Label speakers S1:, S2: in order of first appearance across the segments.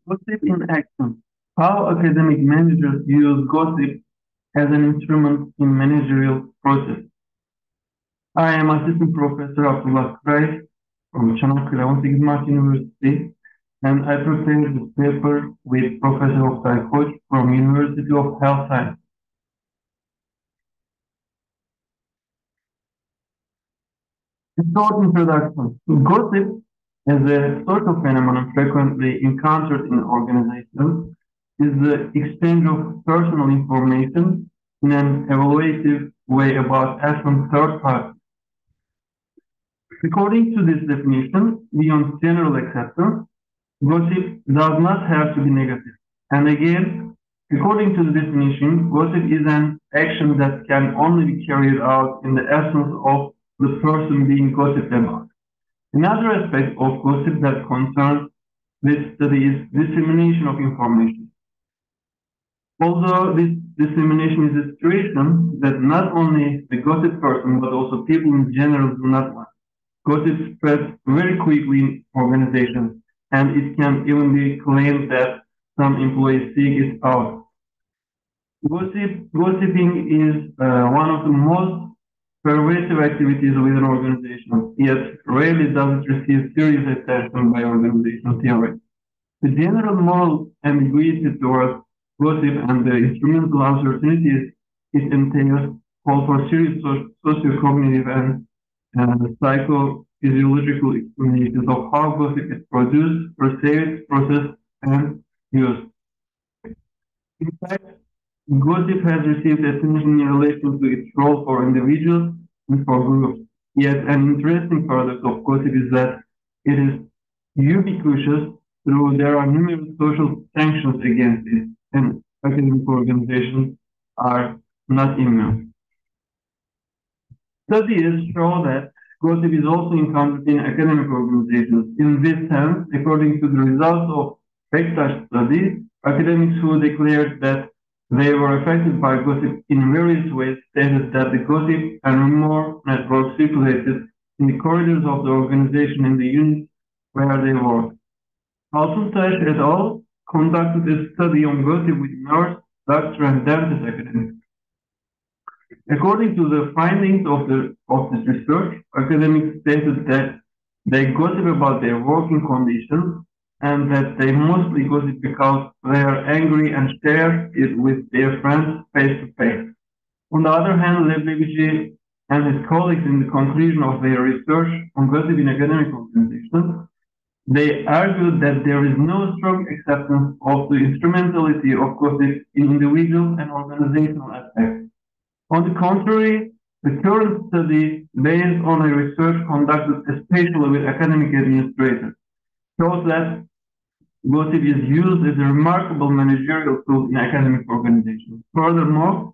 S1: Gossip in action. How academic managers use gossip as an instrument in managerial process. I am Assistant Professor Abdullah KIRAY from Çanakkale 18 Mart University, and I prepared this paper with Professor Oktay KOÇ from University of Health Science. A short introduction. Gossip as a social phenomenon frequently encountered in organizations is the exchange of personal information in an evaluative way about action third parties. According to this definition, beyond general acceptance, gossip does not have to be negative. And again, according to the definition, gossip is an action that can only be carried out in the absence of the person being gossiped about. Another aspect of gossip that concerns this study is dissemination of information. Although this dissemination is a situation that not only the gossip person but also people in general do not want. Gossip spreads very quickly in organizations, and it can even be claimed that some employees seek it out. Gossiping is one of the most pervasive activities within organizations, yet rarely does it receive serious attention by organizational theory. The general moral ambiguity towards gossip and the instrumental uncertainties it entails call for serious socio-cognitive and psychophysiological explanations of how gossip is produced, perceived, processed, and used. In fact, gossip has received attention in relation to its role for individuals and for groups. Yet an interesting paradox of gossip is that it is ubiquitous, though there are numerous social sanctions against it, and academic organizations are not immune. Studies show that gossip is also encountered in academic organizations. In this sense, according to the results of Bektaş study, academics who declared that they were affected by gossip in various ways stated that the gossip and rumor network circulated in the corridors of the organization in the units where they worked. Altuntaş et al. Conducted a study on gossip with nurse, doctor, and dentist academics. According to the findings of this research, academics stated that they gossip about their working conditions and that they mostly gossip because they are angry and share it with their friends face to face. On the other hand, Leblebici and his colleagues in the conclusion of their research on gossip in academic organizations, they argued that there is no strong acceptance of the instrumentality of gossip in individual and organizational aspects. On the contrary, the current study, based on a research conducted especially with academic administrators, shows that gossip is used as a remarkable managerial tool in academic organizations. Furthermore,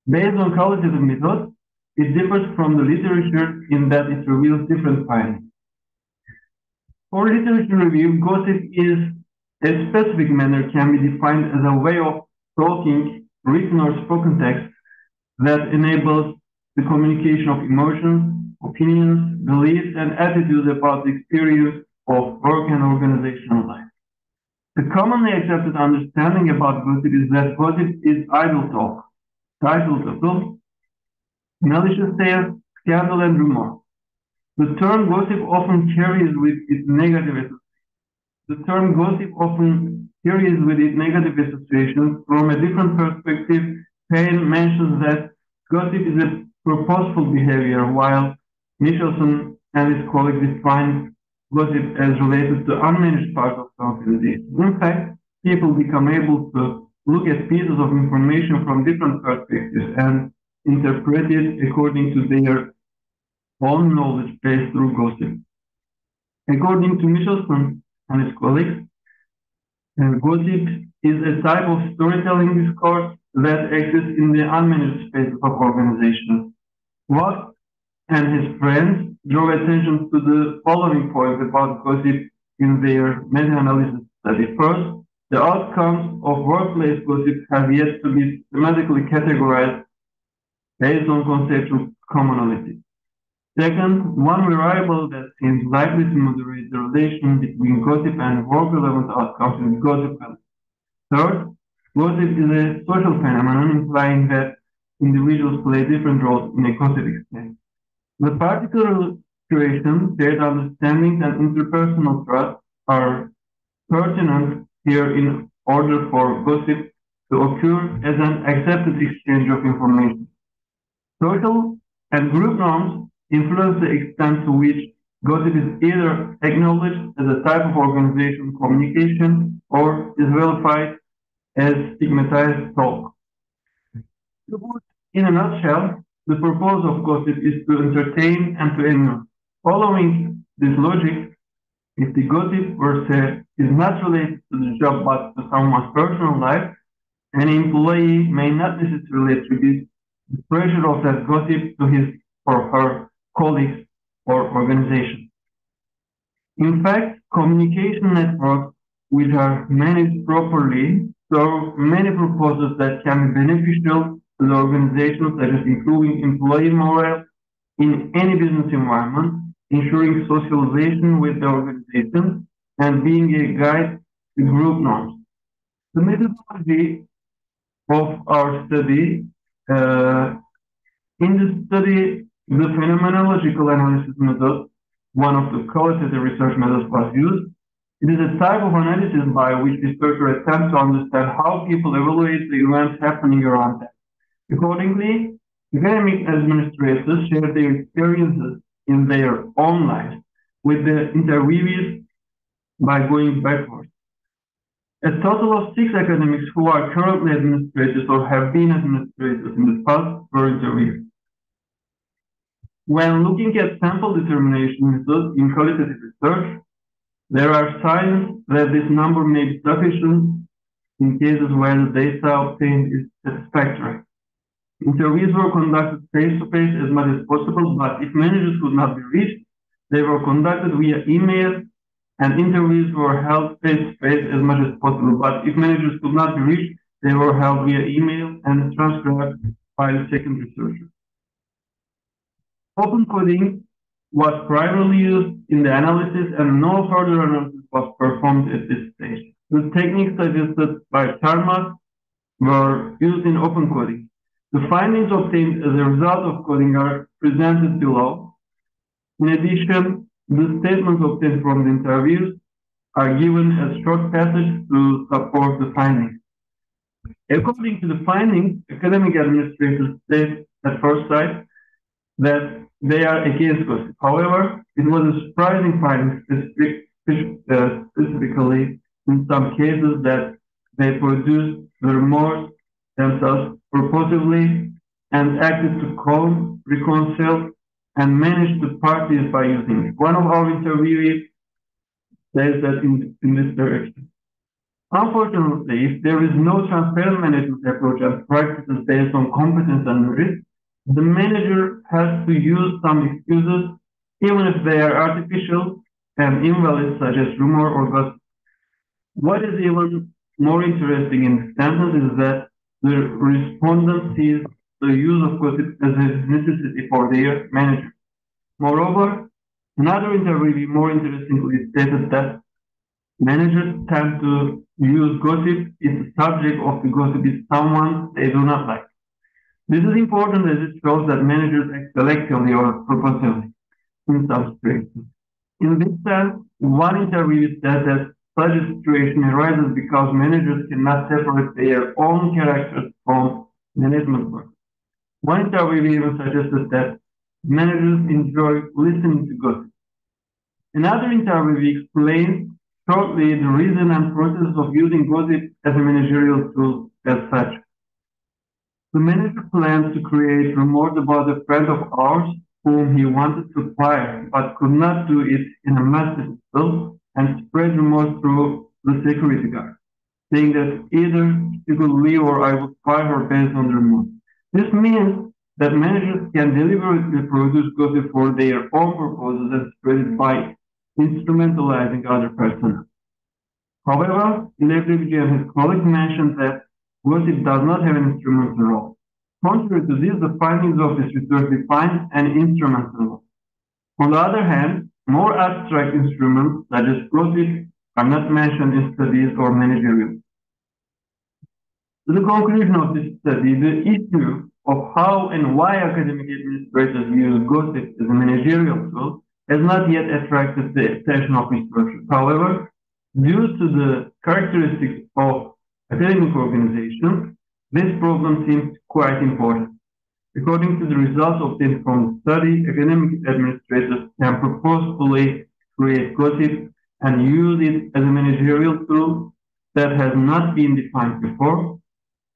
S1: based on qualitative methods, it differs from the literature in that it reveals different findings. For literature review, gossip is a specific manner can be defined as a way of talking, written or spoken text, that enables the communication of emotions, opinions, beliefs, and attitudes about the experience of work and organizational life. The commonly accepted understanding about gossip is that gossip is idle talk, title, malicious tales, scandal, and rumor. The term gossip often carries with it negative associations. From a different perspective, Payne mentions that gossip is a purposeful behavior, while Michelson and his colleagues define gossip as related to unmanaged parts of the organization. In fact, people become able to look at pieces of information from different perspectives and interpret it according to their own knowledge base through gossip. According to Michelson and his colleagues, gossip is a type of storytelling discourse that exists in the unmanaged spaces of organizations. Watt and his friends draw attention to the following points about gossip in their meta-analysis study. First, the outcomes of workplace gossip have yet to be systematically categorized based on conceptual commonality. Second, one variable that seems likely to moderate is the relation between gossip and work-relevant outcomes in gossip. Third, gossip is a social phenomenon implying that individuals play different roles in a gossip exchange. The particular situation, shared understandings, and interpersonal trust are pertinent here in order for gossip to occur as an accepted exchange of information. Social and group norms influence the extent to which gossip is either acknowledged as a type of organizational communication or is vilified as stigmatized talk. To put in a nutshell, the purpose of gossip is to entertain and to amuse. Following this logic, if the gossip per se is not related to the job but to someone's personal life, an employee may not necessarily attribute the pressure of that gossip to his or her colleagues or organization. In fact, communication networks which are managed properly serve many purposes that can be beneficial to the organization, such as improving employee morale in any business environment, ensuring socialization with the organization, and being a guide to group norms. The methodology of our study, in the study, the phenomenological analysis method, one of the qualitative research methods, was used. It is a type of analysis by which researchers attempt to understand how people evaluate the events happening around them. Accordingly, academic administrators share their experiences in their own lives with the interviewees by going backwards. A total of 6 academics who are currently administrators or have been administrators in the past were interviewed. When looking at sample determination methods in qualitative research, there are signs that this number may be sufficient in cases where the data obtained is satisfactory. Interviews were conducted face-to-face as much as possible, but if managers could not be reached, they were conducted via email, and interviews were held face-to-face as much as possible. But if managers could not be reached, they were held via email and transcribed by the second researcher. Open coding was primarily used in the analysis, and no further analysis was performed at this stage. The techniques suggested by Tarmas were used in open coding. The findings obtained as a result of coding are presented below. In addition, the statements obtained from the interviews are given as short passages to support the findings. According to the findings, academic administrators state at first sight that they are against gossip. However, it was a surprising finding, specifically in some cases, that they produced the remorse themselves purposively and acted to calm, reconcile, and manage the parties by using it. One of our interviewees says that in this direction. Unfortunately, if there is no transparent management approach and practices based on competence and merit, the manager has to use some excuses, even if they are artificial and invalid, such as rumor or gossip. What is even more interesting in this sentence is that the respondent sees the use of gossip as a necessity for their manager. Moreover, another interviewee more interestingly stated that managers tend to use gossip if the subject of the gossip is someone they do not like. This is important as it shows that managers act selectively or purposefully in some situations. In this sense, one interviewee said that such a situation arises because managers cannot separate their own characters from management work. One interviewee even suggested that managers enjoy listening to gossip. Another interviewee explained shortly the reason and process of using gossip as a managerial tool as such. The manager plans to create rumors about a friend of ours whom he wanted to fire, but could not do it in a massive scale and spread rumors through the security guard, saying that either she could leave or I would fire her based on the rumors. This means that managers can deliberately produce gossip for their own purposes and spread it by instrumentalizing other persons. However, Lebrevigi and his colleagues mentioned that gossip does not have an instrumental role. Contrary to this, the findings of this research define an instrumental role. On the other hand, more abstract instruments such as gossip are not mentioned in studies or managerial. To the conclusion of this study, the issue of how and why academic administrators use gossip as a managerial tool has not yet attracted the attention of researchers. However, due to the characteristics of academic organizations, this problem seems quite important. According to the results obtained from the study, academic administrators can purposefully create gossip and use it as a managerial tool that has not been defined before.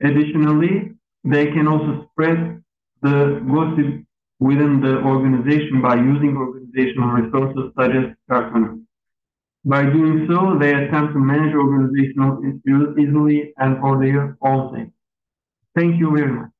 S1: Additionally, they can also spread the gossip within the organization by using organizational resources such as cartooning. By doing so, they attempt to manage organizational issues easily and for their own sake. Thank you very much.